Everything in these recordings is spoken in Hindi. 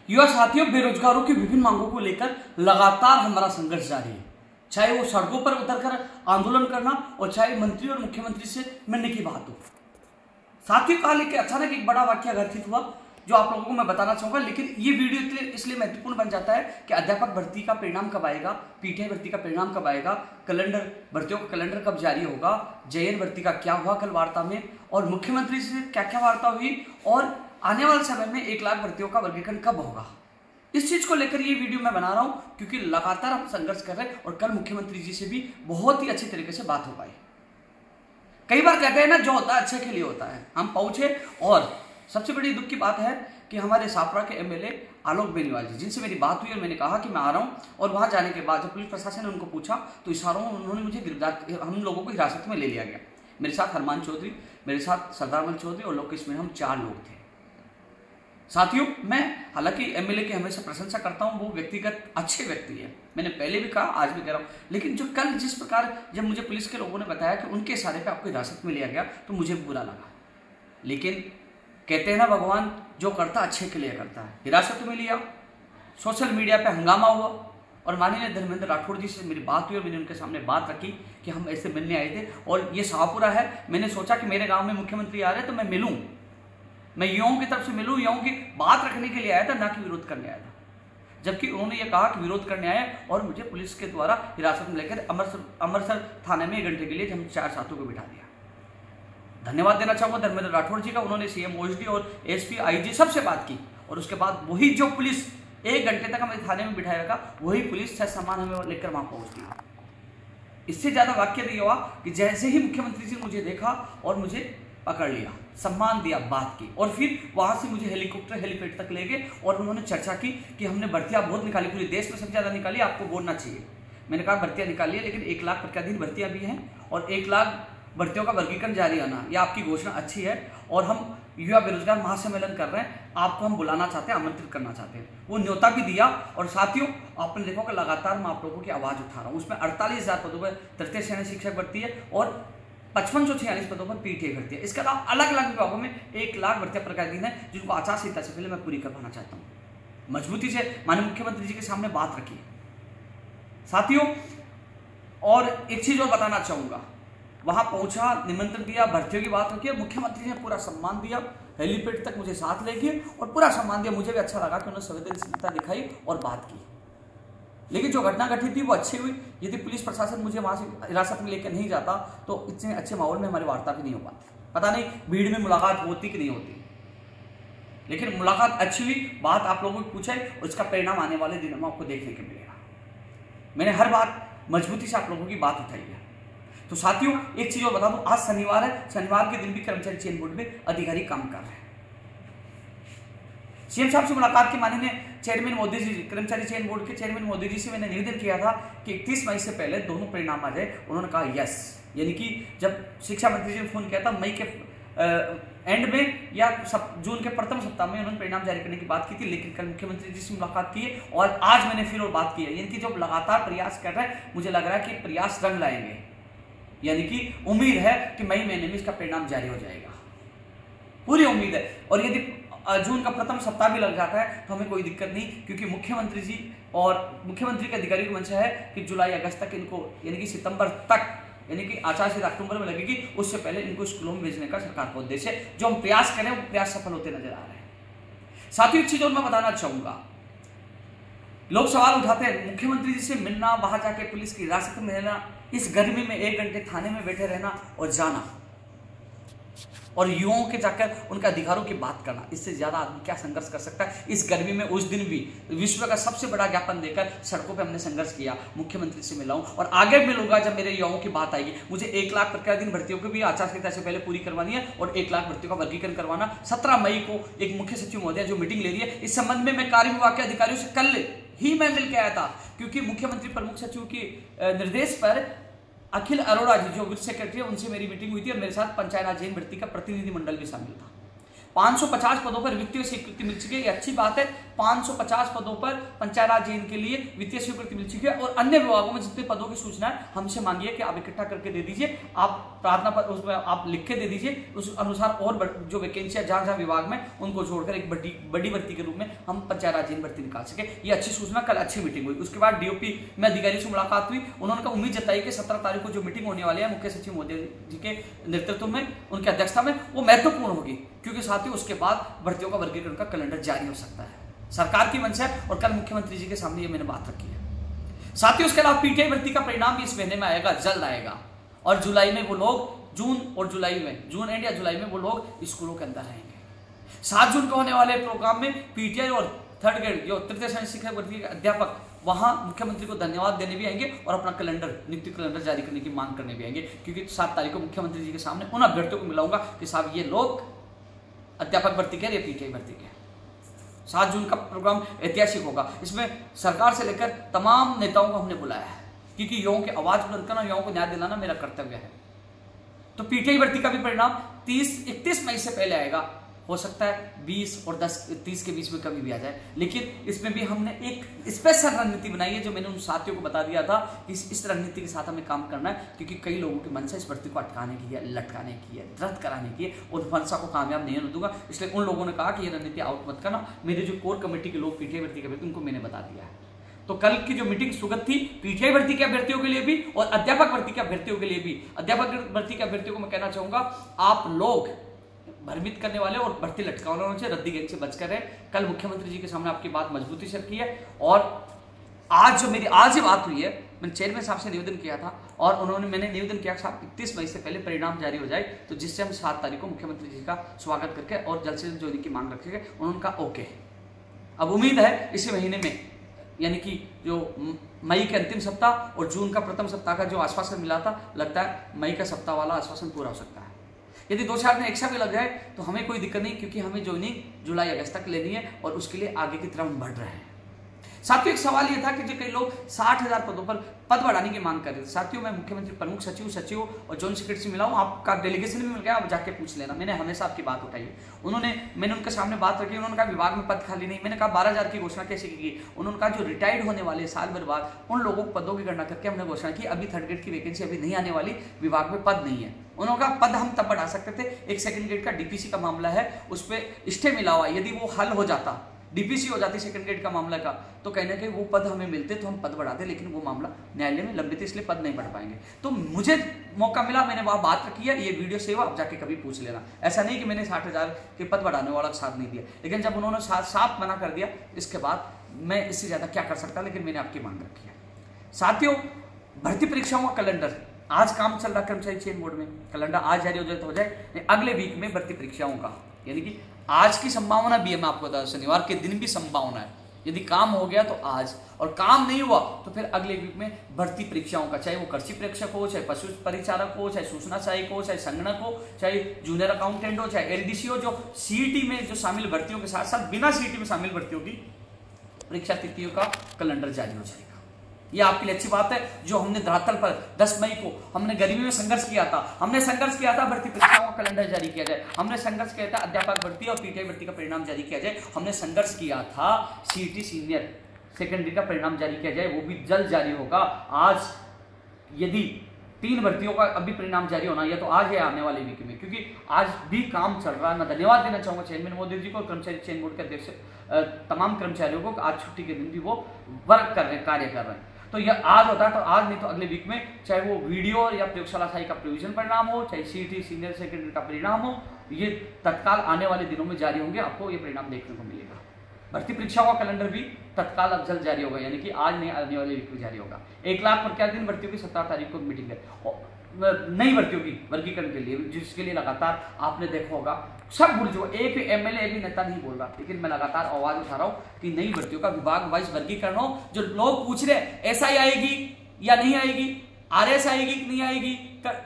युवा साथियों, बेरोजगारों की विभिन्न मांगों को लेकर लगातार हमारा संघर्ष जारी है, चाहे वो सड़कों पर उतरकर आंदोलन करना और चाहे मंत्री और मुख्यमंत्री से मिलने की बात हो। साथियों, कहा लेकिन अचानक एक बड़ा वाकया घटित हुआ जो आप लोगों को मैं बताना चाहूंगा। लेकिन ये वीडियो इसलिए महत्वपूर्ण बन जाता है कि अध्यापक भर्ती का परिणाम कब आएगा, पीटीआई भर्ती का परिणाम कब आएगा, कैलेंडर भर्तियों का कैलेंडर कब जारी होगा, जेएन भर्ती का क्या हुआ कल वार्ता में, और मुख्यमंत्री से क्या क्या वार्ता हुई, और आने वाले समय में 1 लाख भर्तियों का वर्गीकरण कब होगा। इस चीज को लेकर ये वीडियो मैं बना रहा हूं क्योंकि लगातार हम संघर्ष कर रहे हैं और कल मुख्यमंत्री जी से भी बहुत ही अच्छी तरीके से बात हो पाई। कई बार कहते हैं ना, जो होता है अच्छे के लिए होता है। हम पहुंचे और सबसे बड़ी दुख की बात है कि हमारे सापरा के एमएलए आलोक बेनीवाल जी, जिनसे मेरी बात हुई और मैंने कहा कि मैं आ रहा हूं, और वहां जाने के बाद जब पुलिस प्रशासन ने उनको पूछा तो इशारों में उन्होंने मुझे गिरफ्तार, हम लोगों को हिरासत में ले लिया गया। मेरे साथ हरमान चौधरी, मेरे साथ सरदारमल चौधरी और लोकेश में हम 4 लोग थे। साथियों, मैं हालांकि एमएलए की हमेशा प्रशंसा करता हूं, वो व्यक्तिगत अच्छे व्यक्ति है, मैंने पहले भी कहा आज भी कह रहा हूं। लेकिन जो कल जिस प्रकार जब मुझे पुलिस के लोगों ने बताया कि उनके इशारे पे आपको हिरासत में लिया गया तो मुझे बुरा लगा। लेकिन कहते हैं ना, भगवान जो करता अच्छे के लिए करता है। हिरासत में लिया, सोशल मीडिया पे हंगामा हुआ और माननीय धर्मेंद्र राठौड़ जी से मेरी बात हुई और मैंने उनके सामने बात रखी कि हम ऐसे मिलने आए थे और ये शाहपुरा है। मैंने सोचा कि मेरे गांव में मुख्यमंत्री आ रहे हैं तो मैं मिलूं, मैं युवाओं की तरफ से मिलूं, युवाओं की बात रखने के लिए आया था, ना कि विरोध करने आया था। जबकि उन्होंने ये कहा कि विरोध करने आए और मुझे पुलिस के द्वारा हिरासत में लेकर अमृतसर थाने में 1 घंटे के लिए हम 4 साथियों को बिठा दिया। धन्यवाद देना चाहूंगा धर्मेंद्र राठौड़ जी का। उन्होंने सीएम ओएसडी और एसपी आईजी सबसे बात की और उसके बाद वही जो पुलिस 1 घंटे तक हमें थाने में बिठाया रखा, वही पुलिस सह सामान हमें लेकर वहां पहुंच गई। इससे ज्यादा वाक्य नहीं हुआ कि जैसे ही मुख्यमंत्री जी मुझे देखा और मुझे पकड़ लिया, सम्मान दिया, बात की और फिर वहां से मुझे हेलीपैड तक ले गए और उन्होंने चर्चा की कि हमने भर्तियां बहुत निकाली, पूरे देश में सबसे ज्यादा निकाली, आपको बोलना चाहिए। मैंने कहा भर्तियां निकाली है, लेकिन 1 लाख प्रतिदिन भर्तियां भी हैं और 1 लाख भर्तियों का वर्गीकरण जारी आना, यह आपकी घोषणा अच्छी है और हम युवा बेरोजगार महासम्मेलन कर रहे हैं, आपको हम बुलाना चाहते हैं, आमंत्रित करना चाहते हैं। वो न्योता भी दिया। और साथियों, आपने देखा कि लगातार मैं आप लोगों की आवाज उठा रहा हूं। उसमें 48,000 पदों पर तृतीय श्रेणी शिक्षक भर्ती है और 5546 पदों पर पीटीआई भर्ती है। इसके अलावा अलग अलग विभागों में 1 लाख भर्तियां प्रतिदिन है, जिनको आचार संहिता से पहले मैं पूरी करवाना चाहता हूं। मजबूती से माननीय मुख्यमंत्री जी के सामने बात रखी साथियों। और एक चीज और बताना चाहूंगा, वहां पहुंचा, निमंत्रण दिया, भर्तियों की बात रखी, मुख्यमंत्री ने पूरा सम्मान दिया, हेलीपैड तक मुझे साथ ले गए और पूरा सम्मान दिया। मुझे भी अच्छा लगा कि उन्होंने संवेदनशीलता दिखाई और बात की। लेकिन जो घटना घटित थी वो अच्छी हुई। यदि पुलिस प्रशासन मुझे वहां से हिरासत में लेकर नहीं जाता तो इतने अच्छे माहौल में हमारी वार्ता भी नहीं हो पाती। पता नहीं भीड़ में मुलाकात होती कि नहीं होती, लेकिन मुलाकात अच्छी हुई, बात आप लोगों को पूछे और इसका परिणाम आने वाले दिनों में आपको देखने को मिलेगा। मैंने हर बात मजबूती से आप लोगों की बात उठाई है। तो साथियों, एक चीज और बता दूं, आज शनिवार है, शनिवार के दिन भी कर्मचारी चयन बोर्ड में अधिकारी काम कर रहे हैं। सीएम साहब से मुलाकात के माननीय चेयरमैन मोदी जी, कर्मचारी चयन बोर्ड के चेयरमैन मोदी जी से मैंने निवेदन किया था कि 31 मई से पहले दोनों परिणाम आ जाए। उन्होंने कहा यस, यानी कि जब शिक्षा मंत्री जी ने फोन किया था मई के एंड में या जून के प्रथम सप्ताह में उन्होंने परिणाम जारी करने की बात की थी। लेकिन कल मुख्यमंत्री जी से मुलाकात की और आज मैंने फिर और बात की है। यानी कि जो लगातार प्रयास कर रहे हैं, मुझे लग रहा है कि प्रयास रंग लाएंगे, यानी कि उम्मीद है कि मई महीने में इसका परिणाम जारी हो जाएगा, पूरी उम्मीद है। और यदि जून का प्रथम सप्ताह भी लग जाता है तो हमें कोई दिक्कत नहीं, क्योंकि मुख्यमंत्री जी और मुख्यमंत्री के अधिकारी की मंशा है कि जुलाई अगस्त तक इनको, यानी कि सितंबर तक, यानी कि आचार संहिता अक्टूबर में लगेगी, उससे पहले इनको स्कूलों में भेजने का सरकार का उद्देश्य है। जो हम प्रयास करें वो प्रयास सफल होते नजर आ रहे हैं। साथियों, एक चीज और मैं बताना चाहूंगा, लोग सवाल उठाते हैं मुख्यमंत्री जी से मिलना, वहां जाके पुलिस की हिरासत में रहना, इस गर्मी में 1 घंटे थाने में बैठे रहना और जाना और युवाओं के जाकर उनके अधिकारों की बात करना, इससे ज्यादा आदमी क्या संघर्ष कर सकता है। इस गर्मी में उस दिन भी विश्व का सबसे बड़ा ज्ञापन देकर सड़कों पे हमने संघर्ष किया, मुख्यमंत्री से मिला हूं और आगे मिलूंगा जब मेरे युवाओं की बात आएगी। मुझे 1 लाख प्रतिदिन भर्तियों को भी आचार संहिता से पहले पूरी करवानी है और 1 लाख भर्तियों का वर्गीकरण करवाना। 17 मई को एक मुख्य सचिव महोदय जो मीटिंग ले रही है, इस संबंध में मैं कार्य विभाग के अधिकारियों से कल ही मैं मिल के आया था, क्योंकि मुख्यमंत्री प्रमुख सचिव के निर्देश पर अखिल अरोड़ा जी जो वित्त सेक्रेटरी है, उनसे मेरी मीटिंग हुई थी और मेरे साथ पंचायत राज जैन भर्ती का प्रतिनिधि मंडल भी शामिल था। 550 पदों पर वित्तीय स्वीकृति मिल चुकी है, ये अच्छी बात है। 550 पदों पर पंचायत राज के लिए वित्तीय स्वीकृति मिल चुकी है और अन्य विभागों में जितने पदों की सूचना है हमसे मांगिए कि आप इकट्ठा करके दे दीजिए, आप प्रार्थना पर उसमें आप लिख के दे दीजिए, उस अनुसार और जो वैकेंसी है जहां विभाग में उनको जोड़कर एक बड़ी भर्ती के रूप में हम पंचायत राज भर्ती निकाल सके। ये अच्छी सूचना, कल अच्छी मीटिंग हुई। उसके बाद डीओपी में अधिकारियों से मुलाकात हुई, उन्होंने कहा उम्मीद जताई कि 17 तारीख को जो मीटिंग होने वाली है मुख्य सचिव मोदी जी के नेतृत्व में, उनकी अध्यक्षता में, वो महत्वपूर्ण होगी क्योंकि साथियों उसके बाद भर्तियों का वर्गीकरण का कैलेंडर जारी हो सकता है। सरकार की मंशा है और कल मुख्यमंत्री जी के सामने ये मैंने बात रखी है। साथियों उसके अलावा पीटीआई भर्ती का परिणाम भी इस महीने में आएगा, जल्द आएगा और जुलाई में वो लोग जून एंड या जुलाई में वो लोग स्कूलों के अंदर रहेंगे। 7 जून को होने वाले प्रोग्राम में पीटीआई और थर्ड ग्रेड जो तृतीय श्रेणी शिक्षक भर्ती के अध्यापक वहां मुख्यमंत्री को धन्यवाद देने भी आएंगे और अपना नियुक्ति कैलेंडर जारी करने की मांग करने भी आएंगे क्योंकि 7 तारीख को मुख्यमंत्री जी के सामने उन अभ्यर्थियों को मिलाऊंगा कि साहब ये लोग अध्यापक भर्ती के या पीटीआई भर्ती के। 7 जून का प्रोग्राम ऐतिहासिक होगा, इसमें सरकार से लेकर तमाम नेताओं को हमने बुलाया है क्योंकि युवाओं की आवाज बुलंद करना, युवाओं को न्याय दिलाना मेरा कर्तव्य है। तो पीटीआई भर्ती का भी परिणाम 31 मई से पहले आएगा, हो सकता है 20 और 30 के बीच में कभी भी आ जाए, लेकिन इसमें भी हमने एक स्पेशल रणनीति बनाई है जो मैंने उन साथियों को बता दिया था कि इस रणनीति के साथ हमें काम करना है क्योंकि कई लोगों की मंशा इस भर्ती को अटकाने की है, लटकाने की है, रद्द कराने की है और मंशा को कामयाब नहीं होने दूंगा। इसलिए उन लोगों ने कहा कि ये रणनीति आउट मत करना। मेरे जो कोर कमेटी के लोग पीटीआई भर्ती के उनको मैंने बता दिया है। तो कल की जो मीटिंग सुगत थी पीटीआई भर्ती के अभ्यर्थियों के लिए भी और अध्यापक भर्ती के अभ्यर्थियों के लिए भी। अध्यापक भर्ती के अभ्यर्थियों को मैं कहना चाहूंगा आप लोग भ्रमित करने वाले और भर्ती लटकाने वालों से, रद्दी गेट से बचकर रहे। कल मुख्यमंत्री जी के सामने आपकी बात मजबूती से रखी है और आज जो मेरी आज ही बात हुई है, मैंने चेयरमैन साहब से निवेदन किया था और मैंने निवेदन किया साहब 31 मई से पहले परिणाम जारी हो जाए तो जिससे हम 7 तारीख को मुख्यमंत्री जी का स्वागत करके और जल्द से जल्द जोड़ने की मांग रखेंगे। उन्होंने कहा ओके। अब उम्मीद है इसी महीने में यानी कि जो मई के अंतिम सप्ताह और जून का प्रथम सप्ताह का जो आश्वासन मिला था, लगता है मई का सप्ताह वाला आश्वासन पूरा हो सकता है। यदि 2-4 दिन एक्स्ट्रा भी लग जाए तो हमें कोई दिक्कत नहीं क्योंकि हमें ज्वाइनिंग जुलाई अगस्त तक लेनी है और उसके लिए आगे की तरफ हम बढ़ रहे हैं। साथियों एक सवाल ये था कि जो कई लोग 60,000 पदों पर पद बढ़ाने की मांग कर रहे थे। साथियों मैं मुख्यमंत्री प्रमुख सचिव और जॉइंट सेक्रेटरी से मिला हूं, आपका डेलीगेशन भी मिल गया, आप जाके पूछ लेना। मैंने हमेशा आपकी बात उठाई है। मैंने उनके सामने बात रखी, उन्होंने कहा विभाग में पद खाली नहीं। मैंने कहा 12,000 की घोषणा कैसे की? उन्होंने कहा जो रिटायर्ड होने वाले साल भर बाद उन लोगों पदों की गणना करके हमने घोषणा की, अभी थर्ड ग्रेड की वैकेंसी अभी नहीं आने वाली, विभाग में पद नहीं है। उन्होंने कहा पद हम तब बढ़ा सकते थे, एक सेकंड ग्रेड का डीपीसी का मामला है उस पर स्टे मिला हुआ, यदि वो हल हो जाता, डीपीसी हो जाती सेकंड ग्रेड का मामला का, तो कहने के वो पद हमें मिलते तो हम पद बढ़ाते, लेकिन वो मामला न्यायालय में लंबित है इसलिए पद नहीं बढ़ पाएंगे। तो मुझे मौका मिला, मैंने वहां बात रखी है, ये वीडियो सेव आप जाके कभी पूछ लेना। ऐसा नहीं कि मैंने 60,000 के पद बढ़ाने वाला साथ नहीं दिया, लेकिन जब उन्होंने साफ मना कर दिया, इसके बाद मैं इससे ज्यादा क्या कर सकता, लेकिन मैंने आपकी मांग रखी है। साथियों भर्ती परीक्षाओं का कैलेंडर आज काम चल रहा कर्मचारी चयन बोर्ड में, कैलेंडर आज जारी हो जाए तो हो जाए, अगले वीक में भर्ती परीक्षाओं का, यानी कि आज की संभावना भी है, मैं आपको बता दूं शनिवार के दिन भी संभावना है, यदि काम हो गया तो आज, और काम नहीं हुआ तो फिर अगले वीक में भर्ती परीक्षाओं का, चाहे वो कृषि परीक्षक हो, चाहे पशु परिचारक हो, चाहे सूचना सहायक हो, चाहे संगणक हो, चाहे जूनियर अकाउंटेंट हो, चाहे एलडीसी हो, जो सीईटी में जो शामिल भर्तियों के साथ साथ बिना सीईटी में शामिल भर्तियों की परीक्षा तिथियों का कैलेंडर जारी हो जाएगा। ये आपके लिए अच्छी बात है। जो हमने धरातल पर 10 मई को हमने गर्मी में संघर्ष किया था, भर्ती परीक्षाओं का कैलेंडर जारी किया जाए, हमने संघर्ष किया था अध्यापक भर्ती और पीटीआई भर्ती का परिणाम जारी किया जाए, हमने संघर्ष किया था सीईटी सीनियर सेकेंडरी का परिणाम जारी किया जाए, वो भी जल्द जारी होगा। आज यदि 3 भर्तियों का अभी परिणाम जारी होना है तो आज है आने वाले वीक में, क्योंकि आज भी काम चल रहा है। मैं धन्यवाद देना चाहूंगा चेयरमैन मोदी जी को और कर्मचारी चयन बोर्ड के अध्यक्ष तमाम कर्मचारियों को, आज छुट्टी के दिन भी वो वर्क कर रहे हैं, कार्य कर रहे हैं। तो यह आज होता है तो आज, नहीं तो अगले वीक में, चाहे वो वीडियो या प्रयोगशाला सहायक का प्रोविजन परिणाम हो, चाहे सीईटी सीनियर सेकेंडरी का परिणाम हो, ये तत्काल आने वाले दिनों में जारी होंगे, आपको ये परिणाम देखने को मिलेगा। भर्ती परीक्षाओं का कैलेंडर भी तत्काल अब जल्द जारी होगा, यानी कि आज नहीं आने वाले वीक में जारी होगा। 1 लाख पर क्या दिन भर्तियों की 17 तारीख को मीटिंग है नई भर्तियों की वर्गीकरण के लिए, जिसके लिए लगातार आपने देखा होगा सब भूल जो एक भी एमएलए भी नेता नहीं बोल रहा, लेकिन मैं लगातार आवाज उठा रहा हूं कि नई भर्तियों का विभाग वाइज वर्गीकरण हो। जो लोग पूछ रहे एसआई आएगी या नहीं आएगी, आरएस आएगी कि नहीं आएगी,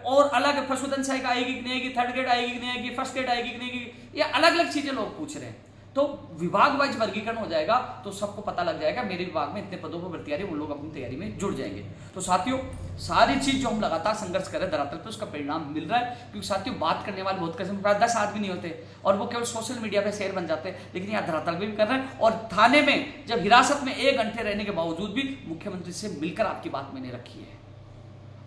और अलग पशुधन सहायक आएगी कि नहीं आएगी, थर्ड ग्रेड आएगी कि नहीं आएगी, फर्स्ट ग्रेड आएगी कि नहीं आएगी, ये अलग अलग चीजें लोग पूछ रहे हैं। तो विभाग वाइज वर्गीकरण हो जाएगा, तो सबको पता लग जाएगा मेरे विभाग में इतने पदों पर भर्ती आ रही है, वो लोग अपनी तैयारी में जुड़ जाएंगे। तो साथियों सारी चीज जो हम लगातार संघर्ष कर रहे हैं धरातल पे उसका परिणाम मिल रहा है, क्योंकि साथियों बात करने वाले बहुत कम, 10 आदमी नहीं होते और वो केवल सोशल मीडिया पे शेयर बन जाते हैं, लेकिन यहाँ धरातल पे भी कर रहे हैं। और थाने में जब हिरासत में 1 घंटे रहने के बावजूद भी मुख्यमंत्री से मिलकर आपकी बात मैंने रखी है,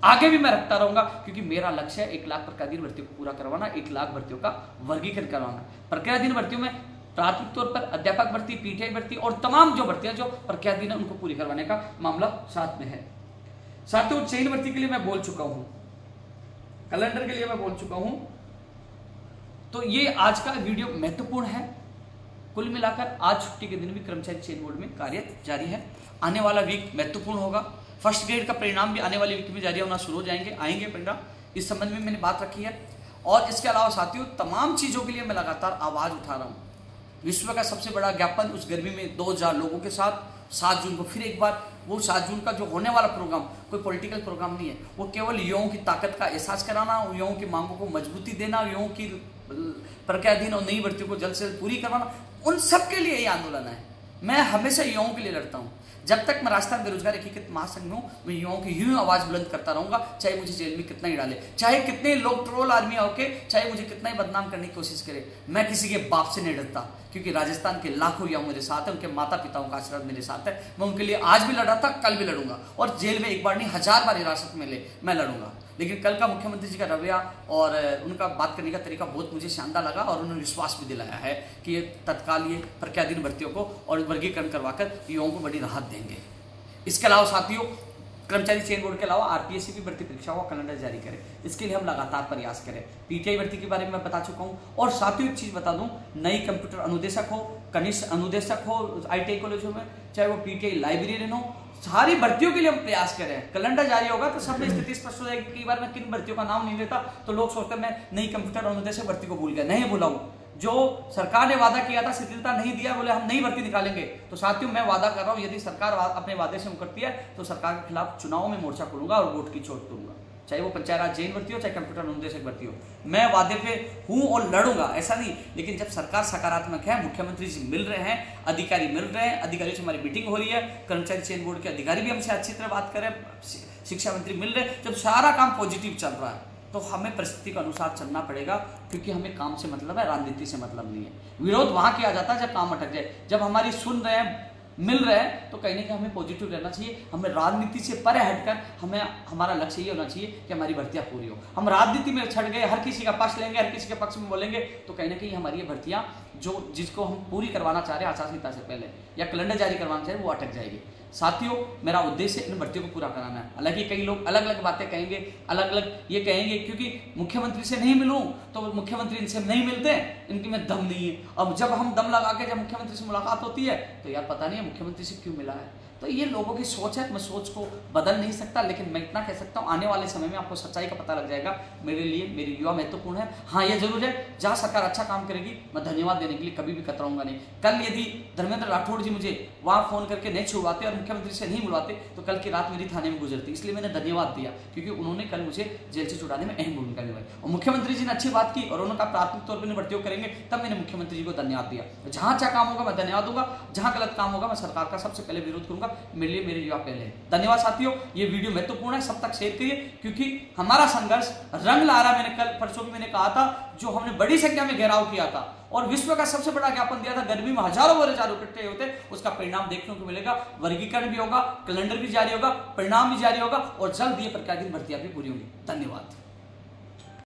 आगे भी मैं रखता रहूंगा, क्योंकि मेरा लक्ष्य है 1 लाख प्रक्रियाधीन भर्तियों को पूरा करवाना, 1 लाख भर्तियों का वर्गीकरण करवाना। प्रक्रियाधीन भर्तियों में प्राथमिक तौर पर अध्यापक भर्ती, पीटीआई भर्ती और तमाम जो भर्तियां जो प्रक्रियाधीन है उनको पूरी करवाने का मामला साथ में है। साथियों चयन भर्ती के लिए मैं बोल चुका हूं, कैलेंडर के लिए मैं बोल चुका हूं, तो ये आज का वीडियो महत्वपूर्ण है। कुल मिलाकर आज छुट्टी के दिन भी कर्मचारी चयन बोर्ड में कार्य जारी है। आने वाला वीक महत्वपूर्ण होगा। फर्स्ट ग्रेड का परिणाम भी आने वाले वीक में जारी होना शुरू हो आएंगे परिणाम, इस संबंध में मैंने बात रखी है। और इसके अलावा साथियों तमाम चीजों के लिए मैं लगातार आवाज उठा रहा हूं। विश्व का सबसे बड़ा ज्ञापन उस गर्मी में 2000 लोगों के साथ 7 जून को फिर एक बार, वो 7 जून का जो होने वाला प्रोग्राम कोई पॉलिटिकल प्रोग्राम नहीं है, वो केवल युवाओं की ताकत का एहसास कराना, युवाओं की मांगों को मजबूती देना, युवाओं की प्रक्रियाधीन और नई भर्तियों को जल्द से जल्द पूरी करवाना, उन सब के लिए ये आंदोलन है। मैं हमेशा युवाओं के लिए लड़ता हूँ। जब तक मैं राजस्थान बेरोजगार एकीकृत महासंघ में हूँ, मैं युवाओं की यूं आवाज बुलंद करता रहूंगा, चाहे मुझे जेल में कितना ही डाले, चाहे कितने लोग ट्रोल आर्मी होके, चाहे मुझे कितना ही बदनाम करने की कोशिश करे। मैं किसी के बाप से नहीं डरता, क्योंकि राजस्थान के लाखों युवा मेरे साथ है, उनके माता पिताओं का आशीर्वाद मेरे साथ है। मैं उनके लिए आज भी लड़ रहा था, कल भी लड़ूंगा, और जेल में एक बार नहीं 1000 बार हिरासत में ले मैं लड़ूंगा। लेकिन कल का मुख्यमंत्री जी का रवैया और उनका बात करने का तरीका बहुत मुझे शानदार लगा, और उन्होंने विश्वास भी दिलाया है कि ये तत्काल ये प्रक्रियाधीन भर्तियों को और वर्गीकरण करवाकर युवाओं को बड़ी राहत देंगे। इसके अलावा साथियों कर्मचारी चयन बोर्ड के अलावा आरपीएससी की भर्ती परीक्षा का कैलेंडर जारी करें, इसके लिए हम लगातार प्रयास करें। पीटीआई भर्ती के बारे में मैं बता चुका हूं, और साथियों एक चीज बता दूं, नई कंप्यूटर अनुदेशक हो, कनिष्ठ अनुदेशक हो आईटीआई कॉलेजों में, चाहे वो पीटीआई लाइब्रेरियन हो, सारी भर्तियों के लिए हम प्रयास करें। कैलेंडर जारी होगा तो सब में स्थिति स्पष्ट हो जाएगी। कई बार मैं किन भर्तियों का नाम नहीं लेता तो लोग सोचते हैं मैं नई कंप्यूटर अनुदेशक भर्ती को भूल गया, नहीं भूला हूं। जो सरकार ने वादा किया था, शिथिलता नहीं दिया, बोले हम नई भर्ती निकालेंगे, तो साथियों मैं वादा कर रहा हूं, यदि सरकार अपने वादे से मुकरती है तो सरकार के खिलाफ चुनाव में मोर्चा खोलूंगा और वोट की चोट दूंगा, चाहे वो पंचायत राज जैन भर्ती हो, चाहे कंप्यूटर अनुदेशक भर्ती हो। मैं वादे पे हूं और लड़ूंगा, ऐसा नहीं। लेकिन जब सरकार सकारात्मक है, मुख्यमंत्री जी मिल रहे हैं, अधिकारी मिल रहे हैं, अधिकारियों से हमारी मीटिंग हो रही है, कर्मचारी चयन बोर्ड के अधिकारी भी हमसे अच्छी तरह बात करें, शिक्षा मंत्री मिल रहे हैं, जब सारा काम पॉजिटिव चल रहा है तो हमें परिस्थिति के अनुसार चलना पड़ेगा, क्योंकि हमें काम से मतलब है, राजनीति से मतलब नहीं है। विरोध वहां किया जाता है जब काम अटक जाए। जब हमारी सुन रहे हैं, मिल रहे हैं, तो कहीं ना कहीं हमें पॉजिटिव रहना चाहिए। हमें राजनीति से परे हटकर हमें हमारा लक्ष्य ये होना चाहिए कि हमारी भर्तियां पूरी हो। हम राजनीति में छड़ गए, हर किसी का पक्ष लेंगे, हर किसी के पक्ष में बोलेंगे, तो कहीं ना कहीं हमारी ये भर्तियां जो जिसको हम पूरी करवाना चाह रहे हैं आचार संहिता से पहले या कैलेंडर जारी करवाना चाह रहे हैं, वो अटक जाएगी। साथियों मेरा उद्देश्य इन भर्तियों को पूरा कराना है। हालांकि कई लोग अलग अलग बातें कहेंगे, अलग अलग ये कहेंगे क्योंकि मुख्यमंत्री से नहीं मिलूं तो मुख्यमंत्री इनसे नहीं मिलते, इनकी में दम नहीं है। अब जब हम दम लगा के जब मुख्यमंत्री से मुलाकात होती है तो यार पता नहीं है मुख्यमंत्री से क्यों मिला है। तो ये लोगों की सोच है, मैं सोच को बदल नहीं सकता, लेकिन मैं इतना कह सकता हूँ आने वाले समय में आपको सच्चाई का पता लग जाएगा। मेरे लिए मेरी युवा महत्वपूर्ण है। हाँ ये जरूर है, जहाँ सरकार अच्छा काम करेगी मैं धन्यवाद देने के लिए कभी भी कतराऊंगा नहीं। कल यदि धर्मेंद्र राठौड़ जी मुझे वहाँ फोन करके नहीं छुड़वाते और मुख्यमंत्री से नहीं मिलवाते तो कल की रात मेरी थाने में गुजरती, इसलिए मैंने धन्यवाद दिया, क्योंकि उन्होंने कल मुझे जेल से छुड़ाने में अहम भूमिका निभाई। और मुख्यमंत्री जी ने अच्छी बात की और उन्होंने प्राथमिक तौर पर भर्तियों करेंगे, तब मैंने मुख्यमंत्री जी को धन्यवाद दिया। जहाँ अच्छा काम होगा मैं धन्यवाद दूंगा, जहाँ गलत काम होगा मैं सरकार का सबसे पहले विरोध करूंगा। मेरे लिए मेरे पहले धन्यवाद साथियों। ये वीडियो महत्वपूर्ण है, सब तक शेयर करिए, क्योंकि हमारा संघर्ष रंग ला रहा। मैंने कल परसों भी मैंने कहा था, जो हमने बड़ी संख्या में घेराव किया था और विश्व का सबसे बड़ा ज्ञापन दिया था, गर्मी में हजारों व हजारों इकट्ठे होते, उसका परिणाम देखने को मिलेगा। वर्गीकरण भी होगा, कैलेंडर भी जारी होगा, परिणाम भी जारी होगा और जल्द ये प्रक्रिया की भर्तियां भी पूरी होंगी। धन्यवाद।